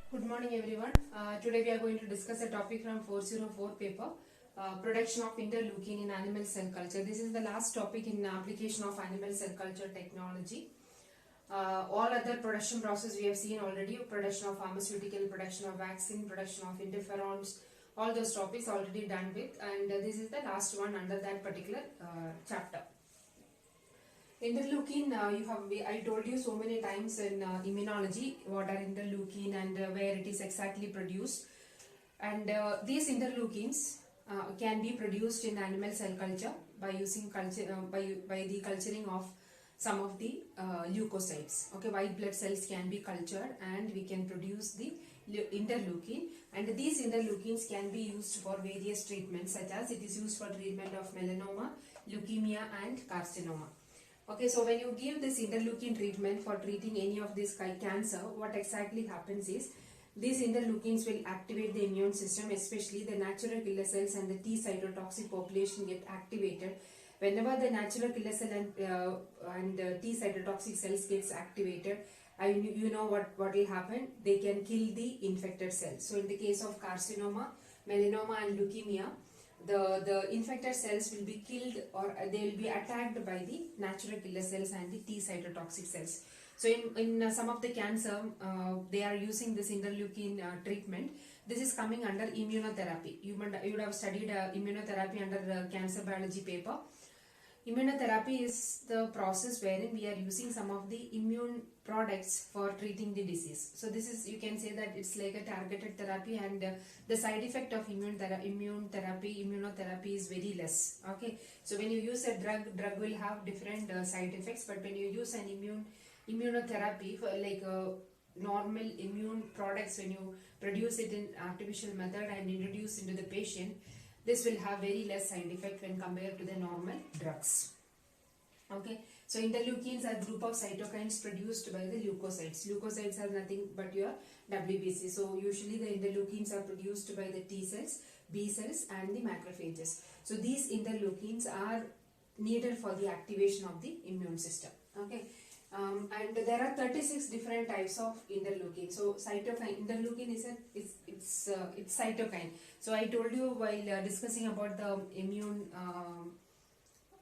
Good morning everyone. Today we are going to discuss a topic from 404 paper, production of interleukin in animal cell culture. This is the last topic in application of animal cell culture technology. All other production process we have seen already, production of pharmaceutical, production of vaccine, production of interferons, all those topics already done with, and this is the last one under that particular chapter. Interleukin, I told you so many times in immunology what are interleukin and where it is exactly produced. And these interleukins can be produced in animal cell culture by using by the culturing of some of the leukocytes. Okay, white blood cells can be cultured and we can produce the interleukin, and these interleukins can be used for various treatments, such as it is used for treatment of melanoma, leukemia and carcinoma. Okay, so when you give this interleukin treatment for treating any of this cancer, what exactly happens is these interleukins will activate the immune system, especially the natural killer cells and the T cytotoxic population get activated. Whenever the natural killer cell and T cytotoxic cells gets activated, you know what will happen? They can kill the infected cells. So in the case of carcinoma, melanoma and leukemia, the infected cells will be killed, or they will be attacked by the natural killer cells and the T cytotoxic cells. So in some of the cancer, they are using this interleukin treatment. This is coming under immunotherapy. You would have studied immunotherapy under the cancer biology paper. Immunotherapy is the process wherein we are using some of the immune products for treating the disease. So this is, you can say that it's like a targeted therapy, and the side effect of immunotherapy is very less. Okay, so when you use a drug will have different side effects, but when you use an immunotherapy for like normal immune products, when you produce it in artificial method and introduce into the patient, this will have very less side effect when compared to the normal drugs. Okay, so interleukins are group of cytokines produced by the leukocytes. Leukocytes are nothing but your WBC. So usually the interleukins are produced by the T cells, B cells and the macrophages. So these interleukins are needed for the activation of the immune system. Okay. And there are 36 different types of interleukin. So cytokine, interleukin is it's cytokine. So I told you while discussing about the immune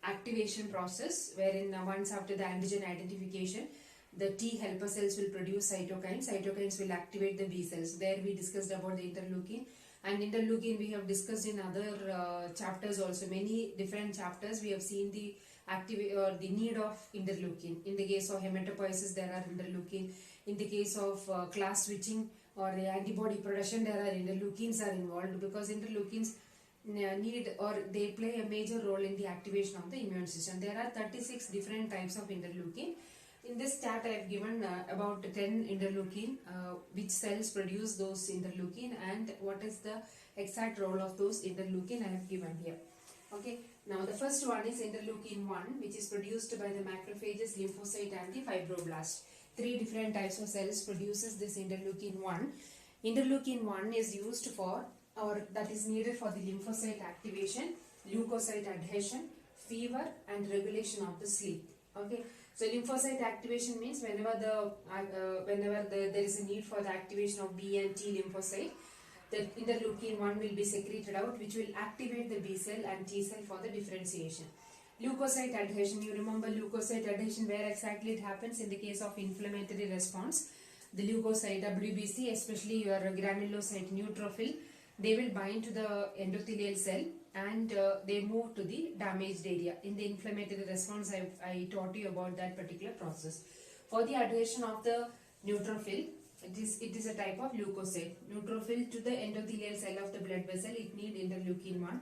activation process, wherein once after the antigen identification, the T helper cells will produce cytokines. Cytokines will activate the B cells. There we discussed about the interleukin. And interleukin we have discussed in other chapters also. Many different chapters we have seen the the need of interleukin. In the case of hematopoiesis, there are interleukin. In the case of class switching or the antibody production, there are interleukins are involved, because interleukins need, or they play a major role in the activation of the immune system. There are 36 different types of interleukin. In this chart I have given about 10 interleukin, which cells produce those interleukin and what is the exact role of those interleukin I have given here. Okay, now the first one is interleukin 1, which is produced by the macrophages, lymphocyte and the fibroblast. 3 different types of cells produces this interleukin 1. Interleukin 1 is used for, or that is needed for the lymphocyte activation, leukocyte adhesion, fever and regulation of the sleep. Okay, so lymphocyte activation means whenever there is a need for the activation of B and T lymphocyte, the interleukin 1 will be secreted out, which will activate the B cell and T cell for the differentiation. Leukocyte adhesion, you remember leukocyte adhesion, where exactly it happens? In the case of inflammatory response, the leukocyte WBC, especially your granulocyte neutrophil, they will bind to the endothelial cell and they move to the damaged area. In the inflammatory response, I taught you about that particular process. For the adhesion of the neutrophil, it is a type of leukocyte. Neutrophil to the endothelial cell of the blood vessel, it needs interleukin 1.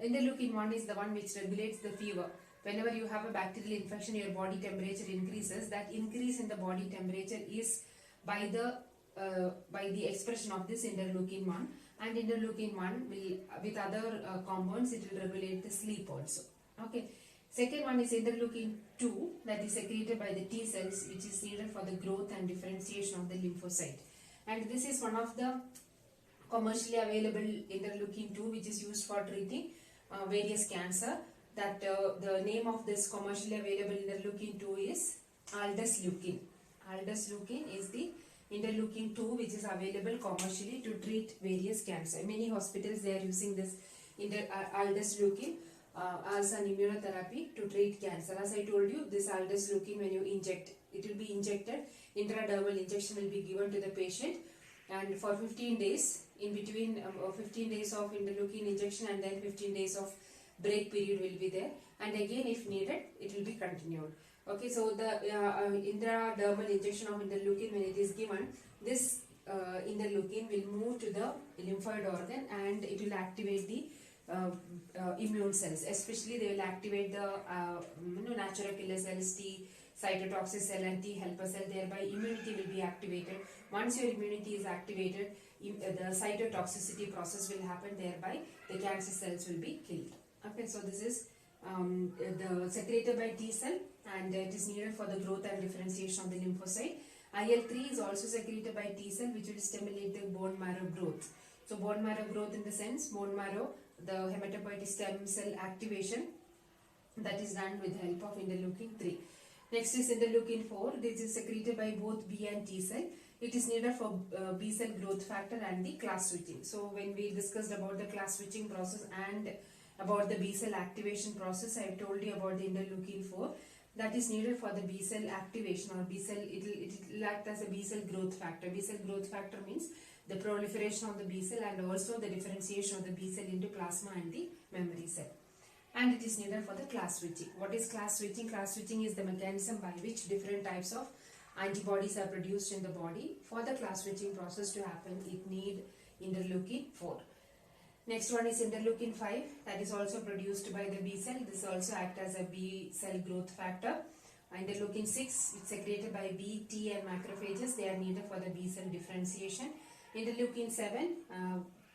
Interleukin 1 is the one which regulates the fever. Whenever you have a bacterial infection, your body temperature increases. That increase in the body temperature is by the expression of this interleukin 1. And interleukin 1 will, with other compounds, it will regulate the sleep also. Okay. Second one is interleukin 2, that is secreted by the T cells, which is needed for the growth and differentiation of the lymphocyte. And this is one of the commercially available interleukin 2, which is used for treating various cancer. That the name of this commercially available interleukin 2 is aldesleukin. Aldesleukin is the interleukin 2, which is available commercially to treat various cancer. Many hospitals they are using this aldesleukin as an immunotherapy to treat cancer. As I told you, this aldesleukin, when you inject, it will be injected. Intradermal injection will be given to the patient, and for 15 days, in between 15 days of interleukin injection and then 15 days of break period will be there, and again if needed it will be continued. Okay, so the intradermal injection of interleukin, when it is given, this interleukin will move to the lymphoid organ and it will activate the immune cells. Especially they will activate the natural killer cells, T cytotoxic cell and T helper cell. Thereby immunity will be activated. Once your immunity is activated, the cytotoxicity process will happen. Thereby the cancer cells will be killed. Okay, so this is the secreted by T cell, and it is needed for the growth and differentiation of the lymphocyte. IL-3 is also secreted by T cell, which will stimulate the bone marrow growth. So bone marrow growth in the sense, bone marrow, the hematopoietic stem cell activation, that is done with the help of interleukin 3. Next is interleukin 4. This is secreted by both B and T cell. It is needed for B cell growth factor and the class switching. So when we discussed about the class switching process and about the B cell activation process, I have told you about the interleukin 4. That is needed for the B cell activation, or B cell, it will act as a B cell growth factor. B cell growth factor means the proliferation of the B cell and also the differentiation of the B cell into plasma and the memory cell. And it is needed for the class switching. What is class switching? Class switching is the mechanism by which different types of antibodies are produced in the body. For the class switching process to happen, it need interleukin 4. Next one is interleukin 5, that is also produced by the B cell. This also acts as a B cell growth factor. Interleukin 6, it's secreted by B, T and macrophages. They are needed for the B cell differentiation. Interleukin 7,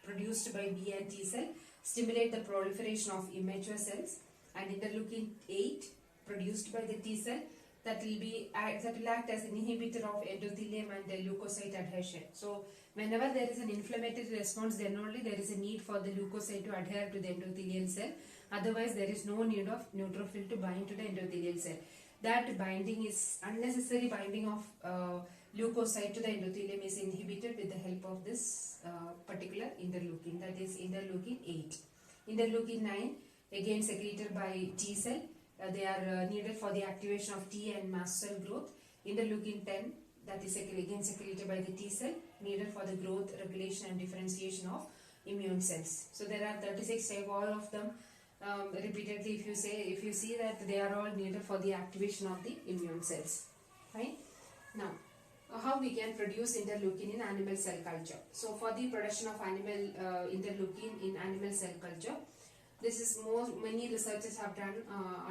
produced by B and T cell, stimulate the proliferation of immature cells. And interleukin 8, produced by the T cell, that will act as an inhibitor of endothelium and the leukocyte adhesion. So whenever there is an inflammatory response, then only there is a need for the leukocyte to adhere to the endothelial cell. Otherwise, there is no need of neutrophil to bind to the endothelial cell. That binding is unnecessary binding of leukocyte to the endothelium is inhibited with the help of this particular interleukin, that is interleukin 8. Interleukin 9, again secreted by T cell. They are needed for the activation of T and mast cell growth. Interleukin 10, that is again secreted by the T cell, needed for the growth, regulation and differentiation of immune cells. So there are 36 types, all of them repeatedly if you see that they are all needed for the activation of the immune cells. Right? Now, how we can produce interleukin in animal cell culture. So for the production of animal interleukin in animal cell culture, this is many researchers have done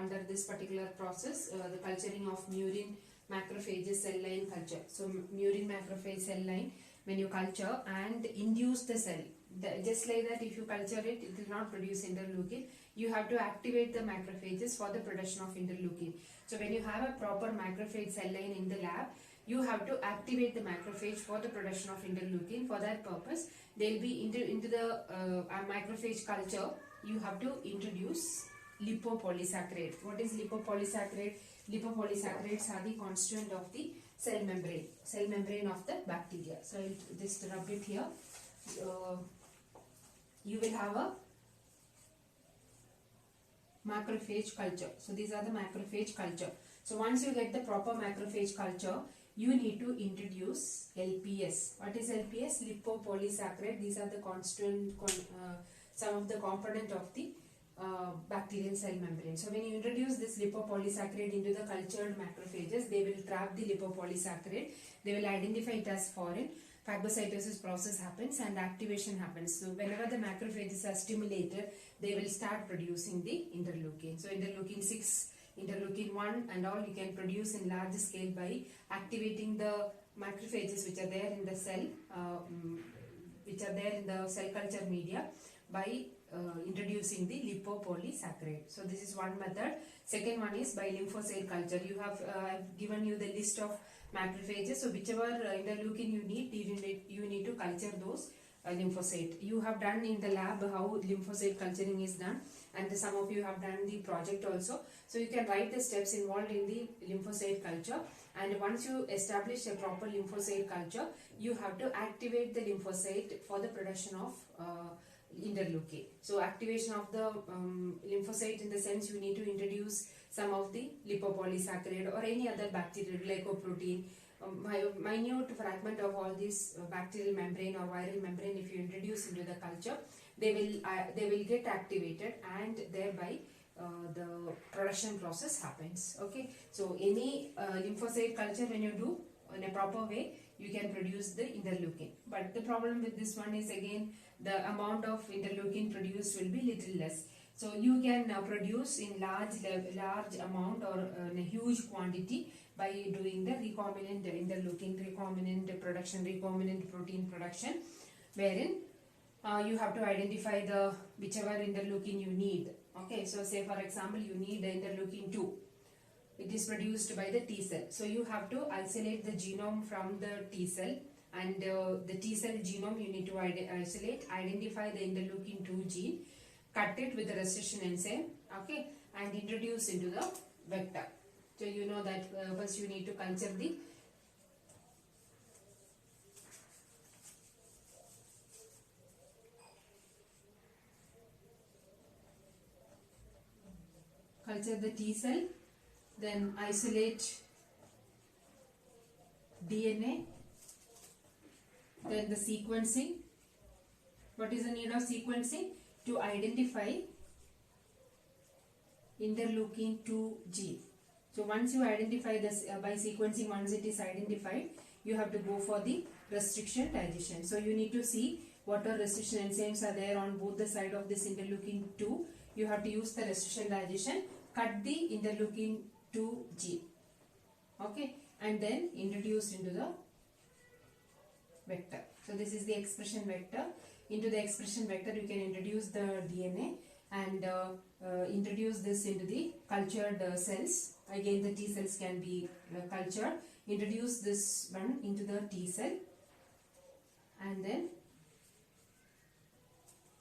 under this particular process, the culturing of murine macrophage cell line culture. So murine macrophage cell line, when you culture and induce the cell, just like that, if you culture it, it will not produce interleukin. You have to activate the macrophages for the production of interleukin. So when you have a proper macrophage cell line in the lab, you have to activate the macrophage for the production of interleukin. For that purpose, they will be into the macrophage culture. You have to introduce lipopolysaccharide. What is lipopolysaccharide? Lipopolysaccharides are the constituent of the cell membrane of the bacteria. So I will just rub it here. You will have a macrophage culture. So these are the macrophage culture. So once you get the proper macrophage culture, you need to introduce LPS. What is LPS? Lipopolysaccharide. These are the constituent, some of the component of the bacterial cell membrane. So when you introduce this lipopolysaccharide into the cultured macrophages, they will trap the lipopolysaccharide. They will identify it as foreign. Phagocytosis process happens and activation happens. So whenever the macrophages are stimulated, they will start producing the interleukin. So interleukin 6, interleukin 1 and all you can produce in large scale by activating the macrophages which are there in the cell, cell culture media by introducing the lipopolysaccharide. So this is one method. Second one is by lymphocyte culture. You have given you the list of macrophages. So whichever interleukin you need to culture those lymphocyte. You have done in the lab how lymphocyte culturing is done, and some of you have done the project also. So you can write the steps involved in the lymphocyte culture, and once you establish a proper lymphocyte culture, you have to activate the lymphocyte for the production of interleukin. So activation of the lymphocyte, in the sense you need to introduce some of the lipopolysaccharide or any other bacterial glycoprotein, minute fragment of all this bacterial membrane or viral membrane. If you introduce into the culture, they will get activated, and thereby the production process happens. Okay, so any lymphocyte culture, when you do in a proper way, you can produce the interleukin. But the problem with this one is, again, the amount of interleukin produced will be little less. So you can produce in large amount or in a huge quantity by doing the recombinant interleukin, recombinant production, recombinant protein production, wherein you have to identify the whichever interleukin you need. Okay, so say for example you need the interleukin 2. It is produced by the T cell. So you have to isolate the genome from the T cell, and the T cell genome you need to isolate, identify the interleukin 2 gene, cut it with the restriction enzyme, okay, and introduce into the vector. So you know that first you need to culture the T cell, then isolate DNA, then the sequencing. What is the need of sequencing? To identify interleukin 2 gene. So once you identify this by sequencing, once it is identified, you have to go for the restriction digestion. So you need to see what are restriction enzymes are there on both the side of this interleukin 2. You have to use the restriction digestion, cut the interleukin 2 gene, okay, and then introduce into the vector. So this is the expression vector. Into the expression vector you can introduce the DNA and introduce this into the cultured cells. Again the T cells can be cultured. Introduce this one into the T cell, and then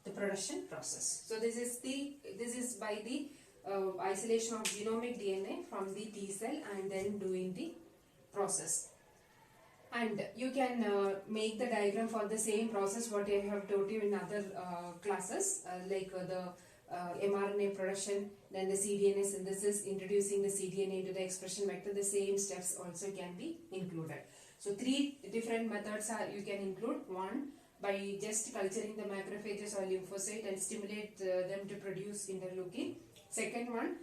the production process. So this is by the isolation of genomic DNA from the T cell, and then doing the process. And you can make the diagram for the same process what I have told you in other classes, like the mRNA production, then the cDNA synthesis, introducing the cDNA into the expression vector. The same steps also can be included. So 3 different methods you can include. One, by just culturing the macrophages or lymphocyte and stimulate them to produce interleukin. Second one,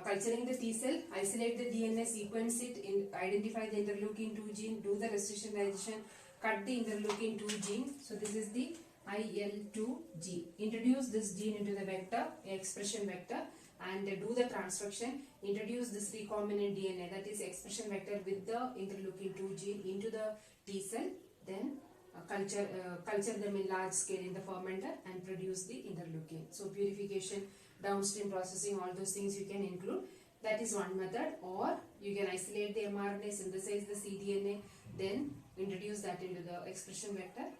culturing the T cell, isolate the DNA, sequence it, identify the interleukin 2 gene, do the restriction digestion, cut the interleukin 2 gene. So this is the IL2 gene. Introduce this gene into the vector, expression vector, and do the transfection. Introduce this recombinant DNA, that is expression vector, with the interleukin 2 gene into the T cell. Then culture them in large scale in the fermenter and produce the interleukin. So purification, downstream processing, all those things you can include. That is one method. Or you can isolate the mRNA, synthesize the cDNA, then introduce that into the expression vector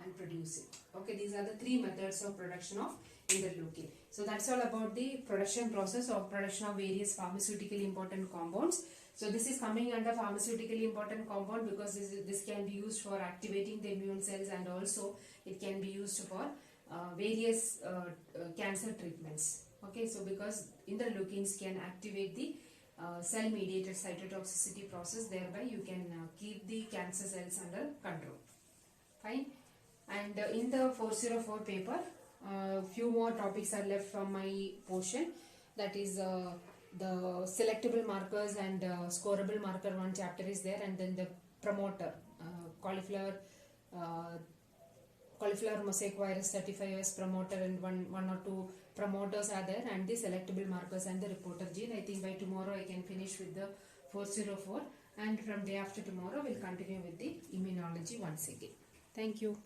and produce it. Okay, these are the 3 methods of production of interleukin. So that's all about the production process of production of various pharmaceutically important compounds. So this is coming under pharmaceutically important compound because this can be used for activating the immune cells, and also it can be used for various cancer treatments. Okay, so because interleukins can activate the cell mediated cytotoxicity process, thereby you can keep the cancer cells under control. Fine. And in the 404 paper, few more topics are left from my portion. That is the selectable markers and scorable marker, one chapter is there, and then the promoter, cauliflower mosaic virus 35S promoter, and one or two promoters are there, and the selectable markers and the reporter gene. I think by tomorrow I can finish with the 404, and from day after tomorrow we'll continue with the immunology once again. Thank you.